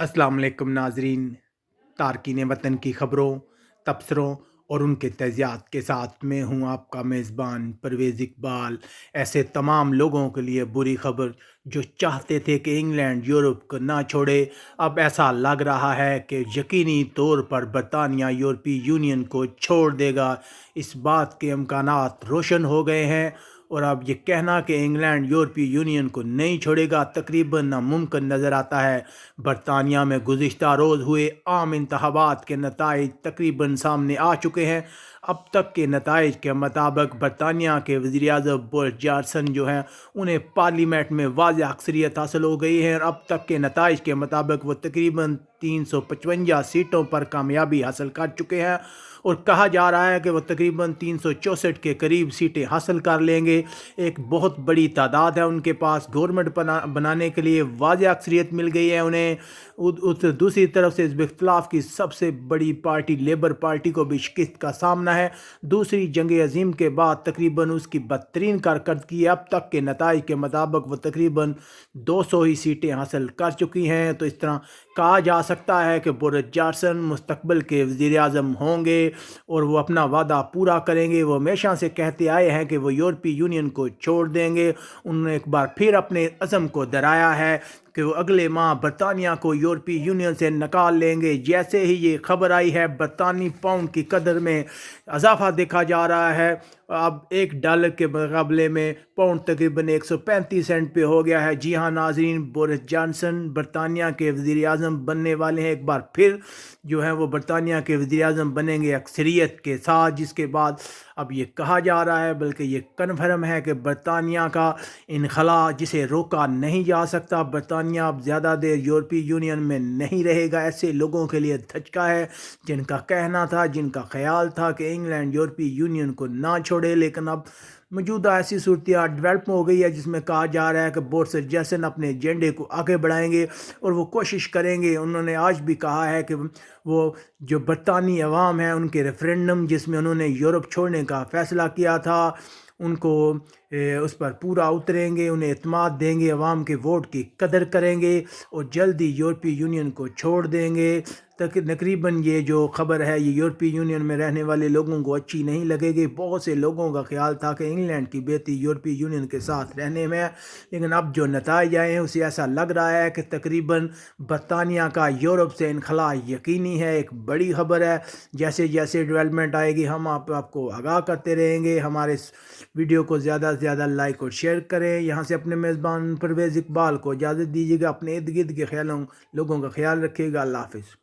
अस्सलाम वालेकुम नाजरीन। तारकीन वतन की खबरों, तबसरों और उनके तजियात के साथ मैं हूँ आपका मेज़बान परवेज़ इकबाल। ऐसे तमाम लोगों के लिए बुरी खबर जो चाहते थे कि इंग्लैंड यूरोप को ना छोड़े, अब ऐसा लग रहा है कि यकीनी तौर पर बरतानिया यूरोपीय यूनियन को छोड़ देगा। इस बात के इम्कानात रोशन हो गए हैं और अब ये कहना कि इंग्लैंड यूरोपीय यूनियन को नहीं छोड़ेगा तकरीबन नामुमकिन नज़र आता है। बरतानिया में गुज़िश्ता रोज़ हुए आम इंतखाबात के नताइज तकरीबन सामने आ चुके हैं। अब तक के नताइज के मुताबिक बरतानिया के वज़ीर-ए-आज़म बोरिस जॉनसन जो हैं उन्हें पार्लियामेंट में वाज़ेह अक्सरियत हासिल हो गई है और अब तक के नताइज के मुताबिक वो तकरीबन 355 सीटों पर कामयाबी हासिल कर चुके हैं और कहा जा रहा है कि वो तकरीबन 364 के करीब सीटें हासिल कर लेंगे। एक बहुत बड़ी तादाद है उनके पास। गवर्नमेंट बनाने के लिए वाज़ेह अक्सरियत मिल गई है उन्हें। उस दूसरी तरफ से इस इख्तिलाफ़ की सबसे बड़ी पार्टी लेबर पार्टी को भी शिकस्त का सामना है। दूसरी जंग अज़ीम के बाद तकरीबन उसकी बदतरीन कारकर्दगी अब तक के नताइज के मुताबिक वो तकरीबन 200 ही सीटें हासिल कर चुकी हैं। तो इस तरह कहा जा सकता है कि बोरिस जॉनसन मुस्तकबिल के वज़ीर-ए-आज़म होंगे और वो अपना वादा पूरा करेंगे। वो हमेशा से कहते आए हैं कि वो यूरोपीय यूनियन को छोड़ देंगे। उन्होंने एक बार फिर अपने अज़म को दोहराया है कि वो अगले माह बरतानिया को यूरोपीय यूनियन से निकाल लेंगे। जैसे ही ये खबर आई है, बरतानी पाउंड की कदर में इजाफा देखा जा रहा है। अब $1 के मुकाबले में पाउंड तकरीबन 135 सेंट पे हो गया है। जी हाँ नाजरीन, बोरिस जॉनसन बरतानिया के वज़ीर-ए-आज़म बनने वाले हैं। एक बार फिर जो है वो बरतानिया के वज़ीर-ए-आज़म बनेंगे अक्सरियत के साथ, जिसके बाद अब ये कहा जा रहा है, बल्कि ये कन्फर्म है कि बरतानिया का इनखला जिसे रोका नहीं जा सकता। बरतानिया अब ज़्यादा देर यूरोपीय यूनियन में नहीं रहेगा। ऐसे लोगों के लिए धचका है जिनका कहना था, जिनका ख्याल था कि इंग्लैंड यूरोपीय यूनियन को ना छोड़े, लेकिन अब मौजूदा ऐसी सूरत डेवलप हो गई है जिसमें कहा जा रहा है कि बोरिस जॉनसन अपने एजेंडे को आगे बढ़ाएंगे और वो कोशिश करेंगे। उन्होंने आज भी कहा है कि वो जो बरतानी अवाम है उनके रेफरेंडम जिसमें उन्होंने यूरोप छोड़ने का फ़ैसला किया था, उनको उस पर पूरा उतरेंगे, उन्हें एतमाद देंगे, अवाम के वोट की कदर करेंगे और जल्दी यूरोपीय यूनियन को छोड़ देंगे। तकरीबन ये जो खबर है ये यूरोपीय यूनियन में रहने वाले लोगों को अच्छी नहीं लगेगी। बहुत से लोगों का ख्याल था कि इंग्लैंड की बेहतरी यूरोपीय यूनियन के साथ रहने में है, लेकिन अब जो नताइज आए हैं उसे ऐसा लग रहा है कि तकरीबन बरतानिया का यूरोप से इनखला यकीनी है। एक बड़ी खबर है। जैसे जैसे डेवलपमेंट आएगी हम आपको आगाह करते रहेंगे। हमारे इस वीडियो को ज़्यादा से ज़्यादा लाइक और शेयर करें। यहाँ से अपने मेज़बान परवेज़ इकबाल को इजाज़त दीजिएगा। अपने इर्द गिर्द के लोगों का ख्याल रखिएगा। अल्लाह हाफ़िज़।